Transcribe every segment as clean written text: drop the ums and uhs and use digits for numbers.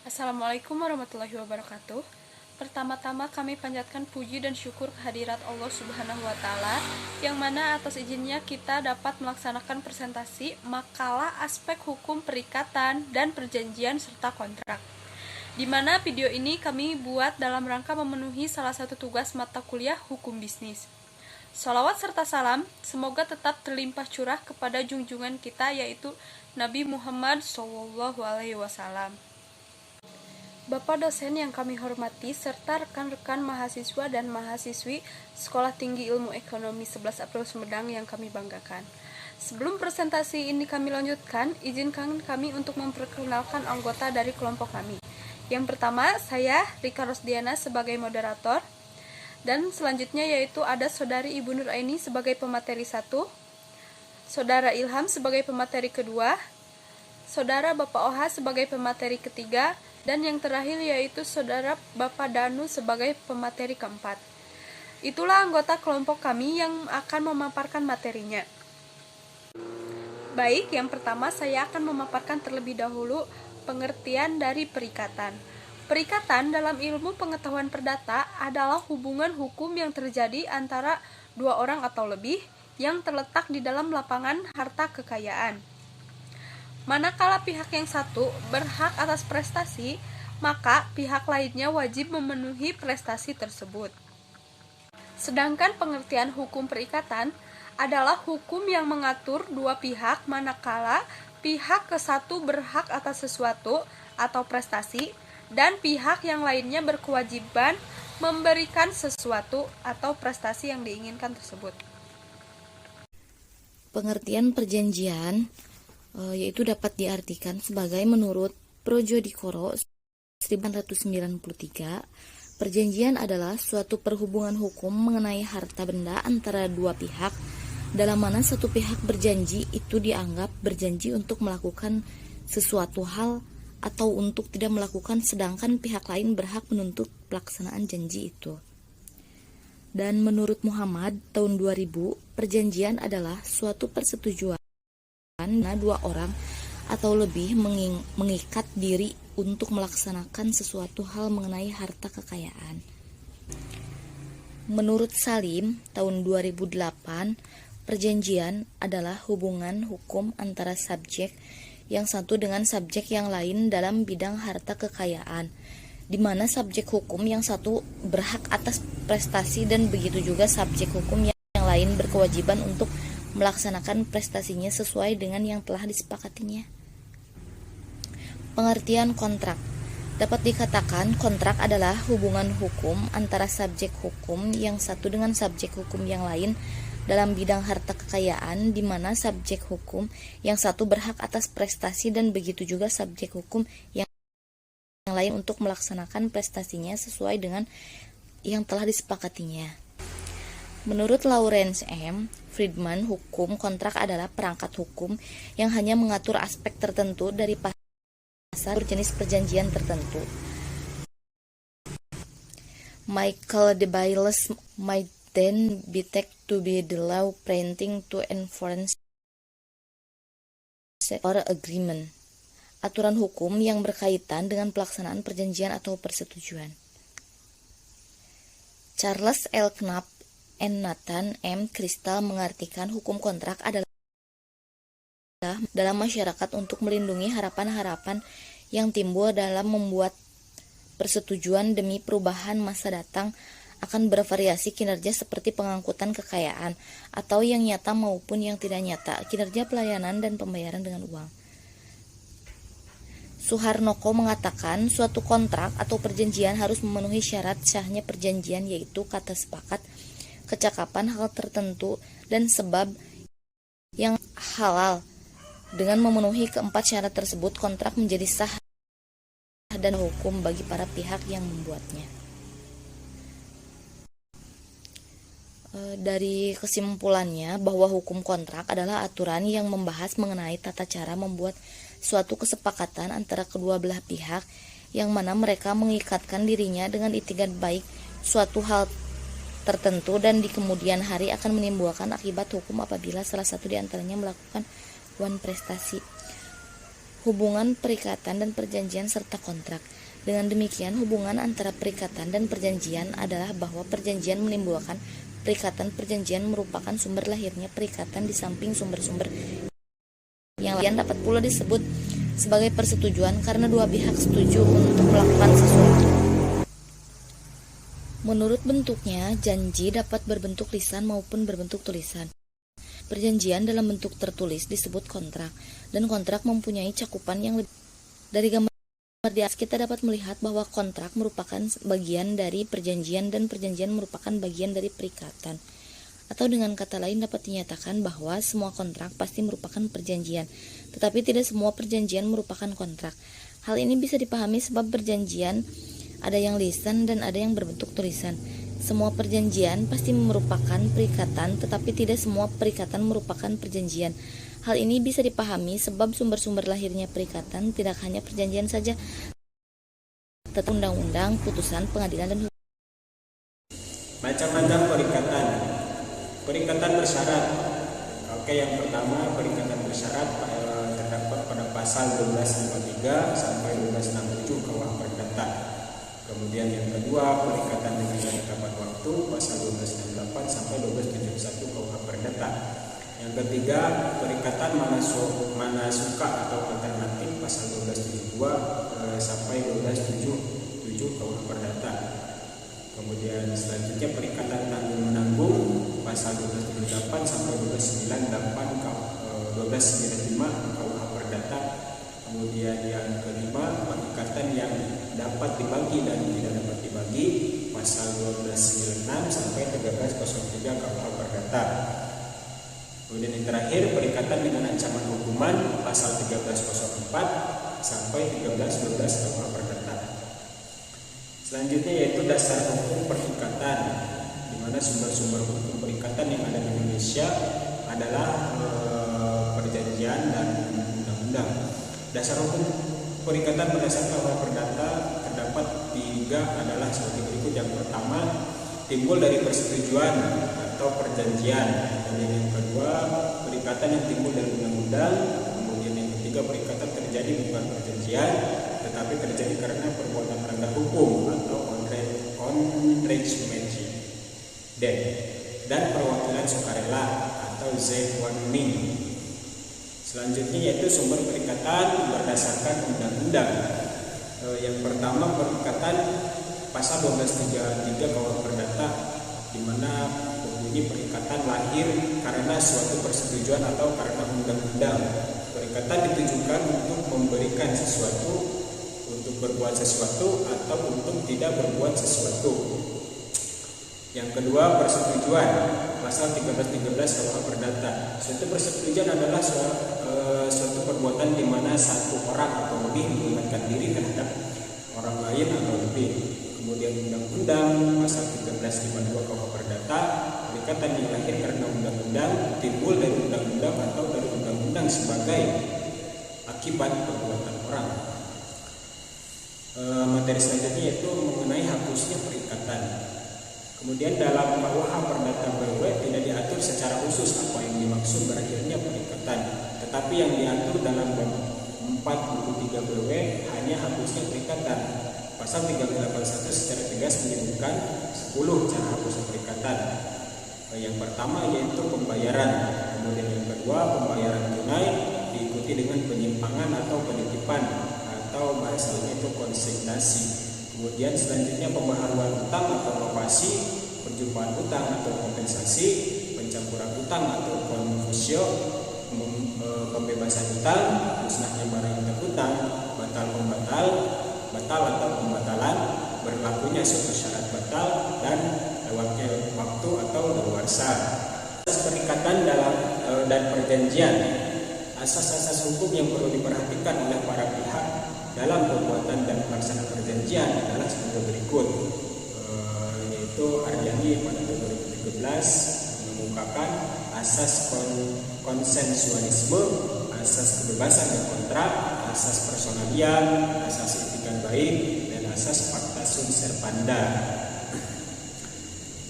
Assalamualaikum warahmatullahi wabarakatuh. Pertama-tama kami panjatkan puji dan syukur kehadirat Allah Subhanahu wa taala yang mana atas izinnya kita dapat melaksanakan presentasi makalah aspek hukum perikatan dan perjanjian serta kontrak. Di mana video ini kami buat dalam rangka memenuhi salah satu tugas mata kuliah hukum bisnis. Salawat serta salam semoga tetap terlimpah curah kepada junjungan kita yaitu Nabi Muhammad SAW. Bapak dosen yang kami hormati serta rekan-rekan mahasiswa dan mahasiswi Sekolah Tinggi Ilmu Ekonomi 11 April Sumedang yang kami banggakan. Sebelum presentasi ini kami lanjutkan, izinkan kami untuk memperkenalkan anggota dari kelompok kami. Yang pertama, saya Rika Rosdiana sebagai moderator, dan selanjutnya yaitu ada Saudari Ibu Nur Aini sebagai pemateri 1, Saudara Ilham sebagai pemateri kedua, Saudara Bapak Oha sebagai pemateri ketiga, dan yang terakhir yaitu Saudara Bapak Danu sebagai pemateri keempat. Itulah anggota kelompok kami yang akan memaparkan materinya. Baik, yang pertama saya akan memaparkan terlebih dahulu pengertian dari perikatan. Perikatan dalam ilmu pengetahuan perdata adalah hubungan hukum yang terjadi antara dua orang atau lebih yang terletak di dalam lapangan harta kekayaan. Manakala pihak yang satu berhak atas prestasi, maka pihak lainnya wajib memenuhi prestasi tersebut. Sedangkan pengertian hukum perikatan adalah hukum yang mengatur dua pihak manakala pihak ke satu berhak atas sesuatu atau prestasi dan pihak yang lainnya berkewajiban memberikan sesuatu atau prestasi yang diinginkan tersebut. Pengertian perjanjian yaitu dapat diartikan sebagai menurut Projodikoro 1993, perjanjian adalah suatu perhubungan hukum mengenai harta benda antara dua pihak, dalam mana satu pihak berjanji itu dianggap berjanji untuk melakukan sesuatu hal atau untuk tidak melakukan, sedangkan pihak lain berhak menuntut pelaksanaan janji itu. Dan menurut Muhammad tahun 2000, perjanjian adalah suatu persetujuan dua orang atau lebih mengikat diri untuk melaksanakan sesuatu hal mengenai harta kekayaan. Menurut Salim tahun 2008, perjanjian adalah hubungan hukum antara subjek yang satu dengan subjek yang lain dalam bidang harta kekayaan, di mana subjek hukum yang satu berhak atas prestasi dan begitu juga subjek hukum yang lain berkewajiban untuk melaksanakan prestasinya sesuai dengan yang telah disepakatinya. Pengertian kontrak. Dapat dikatakan kontrak adalah hubungan hukum antara subjek hukum yang satu dengan subjek hukum yang lain dalam bidang harta kekayaan, di mana subjek hukum yang satu berhak atas prestasi dan begitu juga subjek hukum yang lain untuk melaksanakan prestasinya sesuai dengan yang telah disepakatinya. Menurut Lawrence M. Friedman, hukum kontrak adalah perangkat hukum yang hanya mengatur aspek tertentu dari pasar jenis perjanjian tertentu. Michael de Bailes might then be taken to be the law printing to enforce or agreement. Aturan hukum yang berkaitan dengan pelaksanaan perjanjian atau persetujuan. Charles L. Knapp and Nathan M. Crystal mengartikan hukum kontrak adalah dalam masyarakat untuk melindungi harapan-harapan yang timbul dalam membuat persetujuan demi perubahan masa datang akan bervariasi kinerja seperti pengangkutan kekayaan atau yang nyata maupun yang tidak nyata, kinerja pelayanan dan pembayaran dengan uang. Suharnoko mengatakan suatu kontrak atau perjanjian harus memenuhi syarat sahnya perjanjian, yaitu kata sepakat, kecakapan hal tertentu, dan sebab yang halal. Dengan memenuhi keempat syarat tersebut, kontrak menjadi sah dan hukum bagi para pihak yang membuatnya. Dari kesimpulannya bahwa hukum kontrak adalah aturan yang membahas mengenai tata cara membuat suatu kesepakatan antara kedua belah pihak yang mana mereka mengikatkan dirinya dengan itikat baik suatu hal tertentu dan di kemudian hari akan menimbulkan akibat hukum apabila salah satu di antaranya melakukan prestasi. hubungan perikatan dan perjanjian serta kontrak. Dengan demikian, hubungan antara perikatan dan perjanjian adalah bahwa perjanjian menimbulkan perikatan. Perjanjian merupakan sumber lahirnya perikatan di samping sumber-sumber yang lain dapat pula disebut sebagai persetujuan karena dua pihak setuju untuk melakukan sesuatu. Menurut bentuknya, janji dapat berbentuk lisan maupun berbentuk tulisan. Perjanjian dalam bentuk tertulis disebut kontrak, dan kontrak mempunyai cakupan yang lebih. Dari gambar di atas kita dapat melihat bahwa kontrak merupakan bagian dari perjanjian dan perjanjian merupakan bagian dari perikatan. Atau dengan kata lain dapat dinyatakan bahwa semua kontrak pasti merupakan perjanjian, tetapi tidak semua perjanjian merupakan kontrak. Hal ini bisa dipahami sebab perjanjian ada yang lisan dan ada yang berbentuk tulisan. Semua perjanjian pasti merupakan perikatan, tetapi tidak semua perikatan merupakan perjanjian. Hal ini bisa dipahami sebab sumber-sumber lahirnya perikatan tidak hanya perjanjian saja, tetapi undang-undang, putusan, pengadilan, dan hukum. Macam-macam perikatan. Perikatan bersyarat. Oke, yang pertama perikatan bersyarat terdapat pada pasal 1253 sampai 1267 KUH Perdata. Kemudian yang kedua perikatan dengan ketetapan waktu pasal 1268 sampai 1271 KUH Perdata. Yang ketiga perikatan mana suka atau alternatif pasal 1272 sampai 1277 KUH Perdata. Kemudian selanjutnya perikatan tanggung menanggung pasal 1278 sampai 1295 KUH Perdata. Kemudian yang kelima perikatan yang dapat dibagi dan tidak dapat dibagi pasal 1296 sampai 1303 KUH Perdata. Kemudian yang terakhir perikatan dengan ancaman hukuman pasal 1304 sampai 1312 KUH Perdata. Selanjutnya yaitu dasar hukum perikatan, di mana sumber-sumber hukum perikatan yang ada di Indonesia adalah perjanjian dan undang-undang. Dasar hukum perikatan berdasarkan KUH Perdata terdapat tiga adalah sebagai berikut. Yang pertama timbul dari persetujuan atau perjanjian. Kemudian yang kedua perikatan yang timbul dari undang-undang. Kemudian yang ketiga perikatan terjadi bukan perjanjian tetapi terjadi karena perbuatan melanggar hukum atau entrapment dan perwakilan sukarela atau Zeitwaning. Selanjutnya yaitu sumber perikatan berdasarkan undang-undang. Yang pertama perikatan pasal 1233 KUH Perdata, di mana bunyi perikatan lahir karena suatu persetujuan atau karena undang-undang. Perikatan ditujukan untuk memberikan sesuatu, untuk berbuat sesuatu atau untuk tidak berbuat sesuatu. Yang kedua persetujuan pasal 1313 KUH Perdata. Suatu persetujuan adalah suatu perbuatan di mana satu orang atau lebih mengingatkan diri terhadap orang lain atau lebih. Kemudian undang-undang pasal 1352 KUH Perdata, perikatan yang lahir karena undang-undang, timbul dari undang-undang atau dari undang-undang sebagai akibat perbuatan orang. Materi selanjutnya yaitu mengenai hapusnya perikatan. Kemudian dalam KUH Perdata BW tidak diatur secara khusus apa yang dimaksud berakhirnya perikatan, tetapi yang diatur dalam bab 4 buku 3 BW hanya hapusnya perikatan. Pasal 381 secara tegas menyebutkan 10 cara hapusnya perikatan. Yang pertama yaitu pembayaran. Kemudian yang kedua pembayaran tunai diikuti dengan penyimpangan atau penitipan atau bahasanya itu konsignasi. Kemudian selanjutnya pembaharuan utang atau novasi, perjumpaan utang atau kompensasi, pencampuran utang atau konfusio, pembebasan utang, musnahnya barang yang terhutang, batal atau pembatalan, berlakunya suatu syarat batal, dan lewatnya waktu atau daluarsa. Perikatan dan perjanjian. Asas-asas hukum yang perlu diperhatikan oleh para pihak dalam pembuatan dan pelaksanaan perjanjian adalah sebagai berikut, yaitu Aryani pada 2013 mengemukakan asas konsensualisme, asas kebebasan berkontrak, asas personalia, asas etikan baik, dan asas pacta sunt servanda.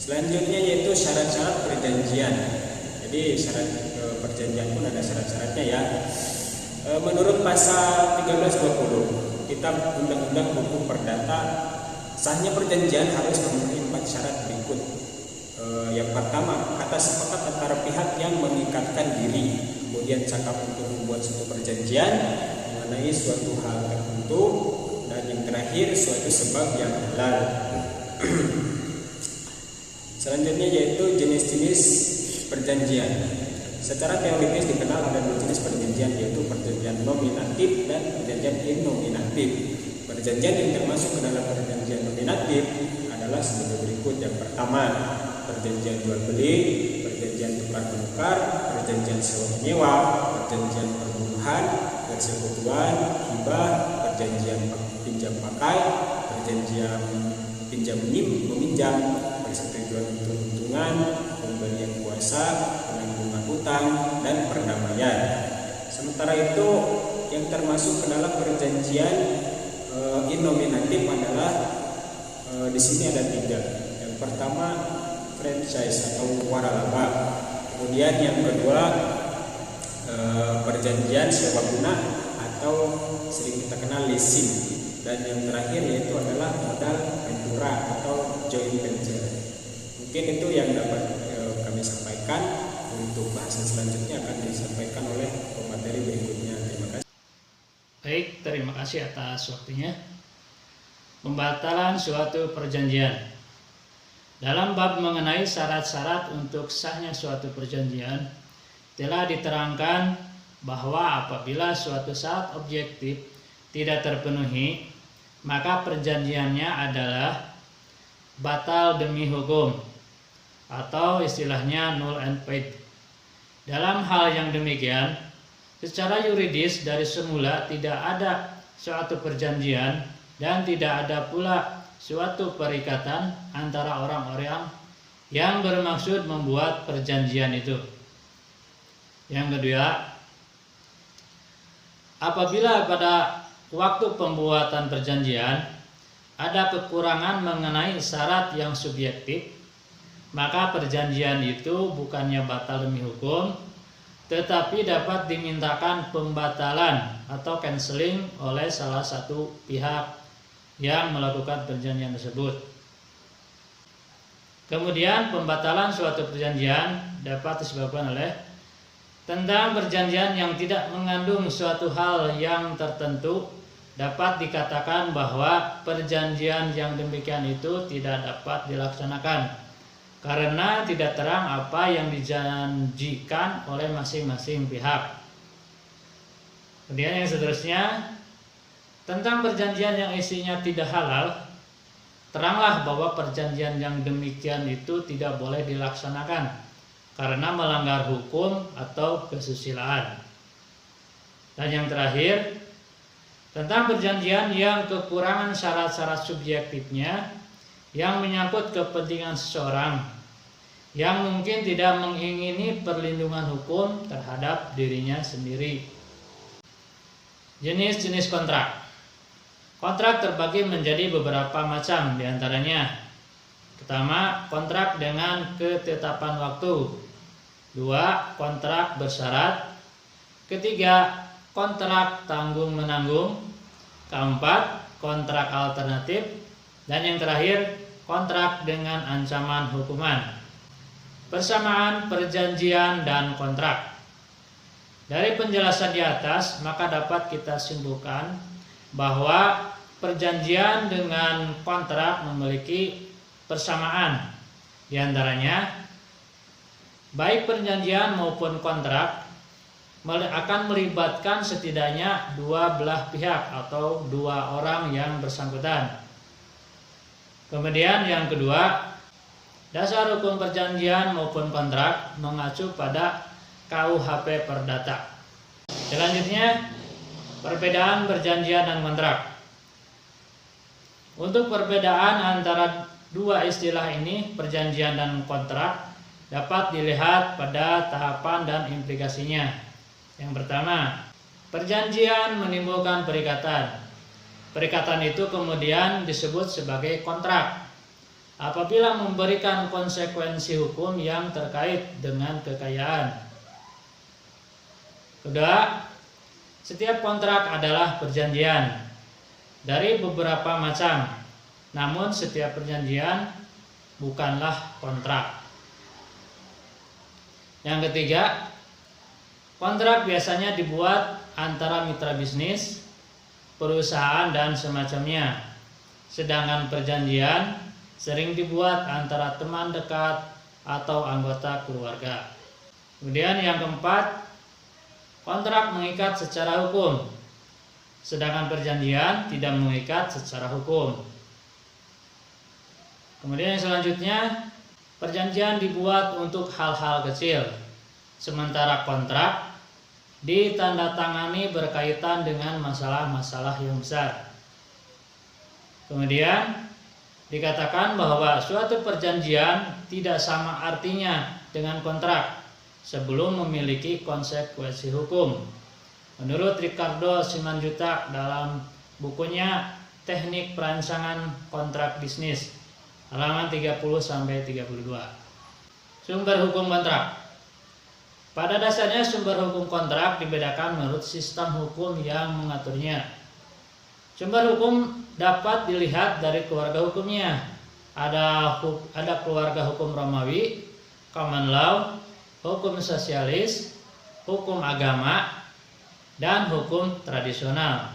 Selanjutnya yaitu syarat-syarat perjanjian. Jadi syarat perjanjian pun ada syarat-syaratnya ya. Menurut pasal 1320 Kitab Undang-Undang Hukum Perdata, sahnya perjanjian harus memenuhi 4 syarat berikut. Yang pertama, kata sepakat antara pihak yang mengikatkan diri, kemudian cakap untuk membuat suatu perjanjian mengenai suatu hal tertentu, dan yang terakhir suatu sebab yang halal. Selanjutnya yaitu jenis-jenis perjanjian. Secara teoritis dikenal ada 2 jenis perjanjian, yaitu perjanjian nominatif dan perjanjian innominatif. Perjanjian yang termasuk ke dalam perjanjian nominatif adalah sebagai berikut. Yang pertama, perjanjian jual beli, perjanjian tukar menukar, perjanjian sewa menyewa, perjanjian perburuhan, persekutuan, hibah, perjanjian pinjam pakai, perjanjian pinjam meminjam, persetujuan untung-untungan, pemberian kuasa, penangguhan hutang, dan perdamaian. Sementara itu yang termasuk ke dalam perjanjian innominatif adalah di sini ada 3. Yang pertama franchise atau waralaba. Kemudian yang kedua perjanjian sewa guna atau sering kita kenal leasing. Dan yang terakhir yaitu adalah modal ventura atau joint venture. Mungkin itu yang dapat kami sampaikan. Untuk bahasan selanjutnya akan disampaikan oleh pemateri berikutnya. Terima kasih. Baik, terima kasih atas waktunya. Pembatalan suatu perjanjian. Dalam bab mengenai syarat-syarat untuk sahnya suatu perjanjian, telah diterangkan bahwa apabila suatu syarat objektif tidak terpenuhi, maka perjanjiannya adalah batal demi hukum atau istilahnya null and void. Dalam hal yang demikian, secara yuridis dari semula tidak ada suatu perjanjian dan tidak ada pula suatu perikatan antara orang-orang yang bermaksud membuat perjanjian itu. Yang kedua, apabila pada waktu pembuatan perjanjian ada kekurangan mengenai syarat yang subjektif, maka perjanjian itu bukannya batal demi hukum, tetapi dapat dimintakan pembatalan atau cancelling oleh salah satu pihak yang melakukan perjanjian tersebut. Kemudian pembatalan suatu perjanjian dapat disebabkan oleh tentang perjanjian yang tidak mengandung suatu hal yang tertentu, dapat dikatakan bahwa perjanjian yang demikian itu tidak dapat dilaksanakan karena tidak terang apa yang dijanjikan oleh masing-masing pihak. Kemudian yang seterusnya, tentang perjanjian yang isinya tidak halal, teranglah bahwa perjanjian yang demikian itu tidak boleh dilaksanakan karena melanggar hukum atau kesusilaan. Dan yang terakhir, tentang perjanjian yang kekurangan syarat-syarat subjektifnya yang menyangkut kepentingan seseorang yang mungkin tidak mengingini perlindungan hukum terhadap dirinya sendiri. Jenis-jenis kontrak. Kontrak terbagi menjadi beberapa macam, diantaranya: pertama, kontrak dengan ketetapan waktu. 2. Kontrak bersyarat. 3. Kontrak tanggung-menanggung. 4. Kontrak alternatif. Dan yang terakhir, kontrak dengan ancaman hukuman. Persamaan perjanjian dan kontrak. Dari penjelasan di atas, maka dapat kita simpulkan bahwa perjanjian dengan kontrak memiliki persamaan. Di antaranya, baik perjanjian maupun kontrak akan melibatkan setidaknya dua belah pihak atau dua orang yang bersangkutan. Kemudian yang kedua, dasar hukum perjanjian maupun kontrak mengacu pada KUHP Perdata. Selanjutnya, perbedaan perjanjian dan kontrak. Untuk perbedaan antara dua istilah ini, perjanjian dan kontrak, dapat dilihat pada tahapan dan implikasinya. Yang pertama, perjanjian menimbulkan perikatan. Perikatan itu kemudian disebut sebagai kontrak apabila memberikan konsekuensi hukum yang terkait dengan kekayaan. Kedua, Setiap kontrak adalah perjanjian dari beberapa macam, namun setiap perjanjian bukanlah kontrak. Yang ketiga, kontrak biasanya dibuat antara mitra bisnis, perusahaan, dan semacamnya. Sedangkan perjanjian sering dibuat antara teman dekat atau anggota keluarga. Kemudian yang keempat, kontrak mengikat secara hukum, sedangkan perjanjian tidak mengikat secara hukum. Kemudian yang selanjutnya, perjanjian dibuat untuk hal-hal kecil, sementara kontrak ditandatangani berkaitan dengan masalah-masalah yang besar. Kemudian dikatakan bahwa suatu perjanjian tidak sama artinya dengan kontrak sebelum memiliki konsekuensi hukum. Menurut Ricardo Simanjuntak dalam bukunya Teknik Perancangan Kontrak Bisnis, halaman 30-32. Sumber hukum kontrak. Pada dasarnya sumber hukum kontrak dibedakan menurut sistem hukum yang mengaturnya. Sumber hukum dapat dilihat dari keluarga hukumnya. Ada keluarga hukum Romawi, common law, hukum sosialis, hukum agama, dan hukum tradisional.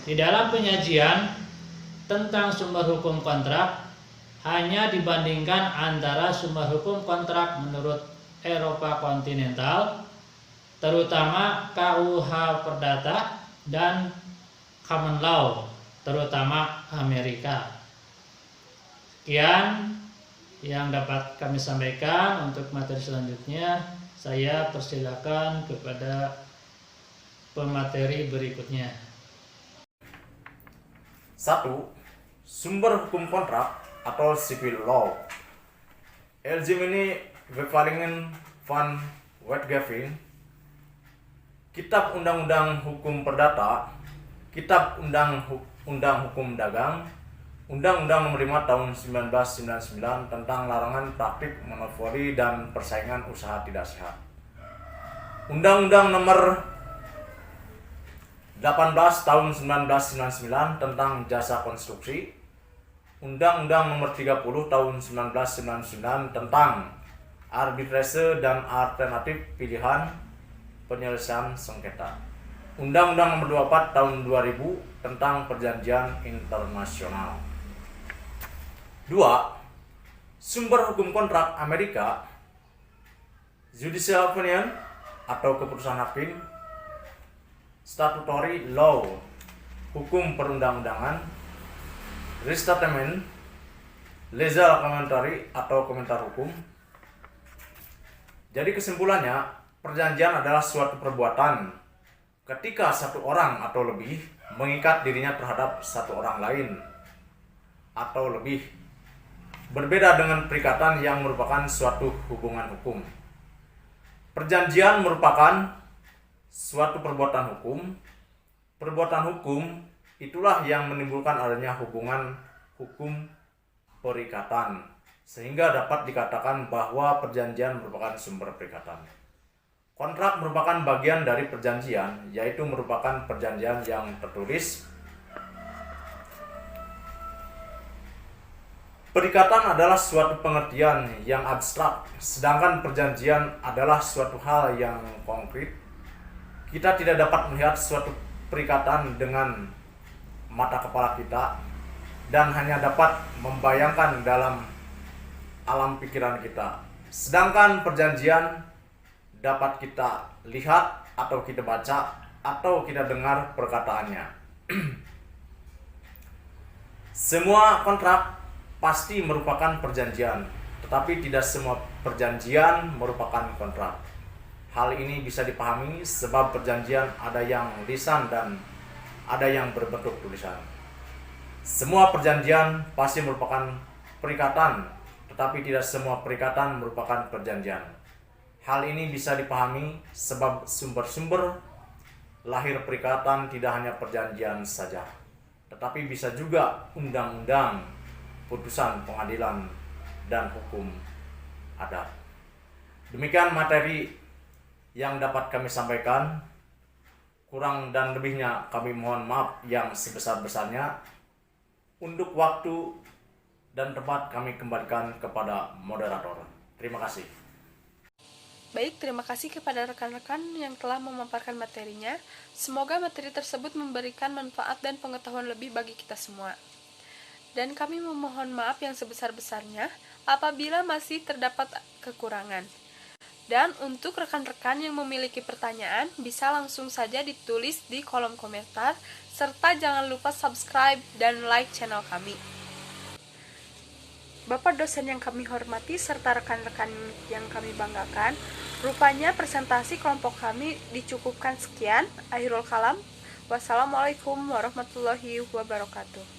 Di dalam penyajian tentang sumber hukum kontrak hanya dibandingkan antara sumber hukum kontrak menurut Eropa kontinental, terutama KUH Perdata, dan common law, terutama Amerika. Sekian yang dapat kami sampaikan. Untuk materi selanjutnya saya persilakan kepada pemateri berikutnya. 1. Sumber hukum kontrak atau civil law. Algemene Bevallingen van Wetgeving, Kitab Undang-Undang Hukum Perdata, Kitab Undang-Undang Hukum Dagang, Undang-Undang Nomor 5 Tahun 1999 tentang larangan praktik monopoli dan persaingan usaha tidak sehat. Undang-Undang Nomor 18 Tahun 1999 tentang jasa konstruksi, Undang-Undang Nomor 30 Tahun 1999 tentang arbitrase dan alternatif pilihan penyelesaian sengketa, Undang-Undang Nomor 24 Tahun 2000 tentang perjanjian internasional. 2. Sumber hukum kontrak Amerika. Judicial opinion atau keputusan hakim, statutory law, hukum perundang-undangan, restatement, legal commentary atau komentar hukum. Jadi kesimpulannya, perjanjian adalah suatu perbuatan ketika satu orang atau lebih mengikat dirinya terhadap satu orang lain atau lebih, berbeda dengan perikatan yang merupakan suatu hubungan hukum. Perjanjian merupakan suatu perbuatan hukum. Perbuatan hukum itulah yang menimbulkan adanya hubungan hukum perikatan, sehingga dapat dikatakan bahwa perjanjian merupakan sumber perikatan. Kontrak merupakan bagian dari perjanjian, yaitu merupakan perjanjian yang tertulis. Perikatan adalah suatu pengertian yang abstrak, sedangkan perjanjian adalah suatu hal yang konkret. Kita tidak dapat melihat suatu perikatan dengan mata kepala kita dan hanya dapat membayangkan dalam alam pikiran kita. Sedangkan perjanjian dapat kita lihat atau kita baca atau kita dengar perkataannya. Semua kontrak pasti merupakan perjanjian, tetapi tidak semua perjanjian merupakan kontrak. Hal ini bisa dipahami sebab perjanjian ada yang lisan dan ada yang berbentuk tulisan. Semua perjanjian pasti merupakan perikatan, tetapi tidak semua perikatan merupakan perjanjian. Hal ini bisa dipahami sebab sumber-sumber lahir perikatan tidak hanya perjanjian saja, tetapi bisa juga undang-undang, putusan pengadilan, dan hukum adat. Demikian materi yang dapat kami sampaikan. Kurang dan lebihnya kami mohon maaf yang sebesar-besarnya. Untuk waktu dan tempat kami kembalikan kepada moderator. Terima kasih. Baik, terima kasih kepada rekan-rekan yang telah memaparkan materinya. Semoga materi tersebut memberikan manfaat dan pengetahuan lebih bagi kita semua. Dan kami memohon maaf yang sebesar-besarnya apabila masih terdapat kekurangan. Dan untuk rekan-rekan yang memiliki pertanyaan, bisa langsung saja ditulis di kolom komentar, serta jangan lupa subscribe dan like channel kami. Bapak dosen yang kami hormati serta rekan-rekan yang kami banggakan, rupanya presentasi kelompok kami dicukupkan sekian. Akhirul kalam. Wassalamualaikum warahmatullahi wabarakatuh.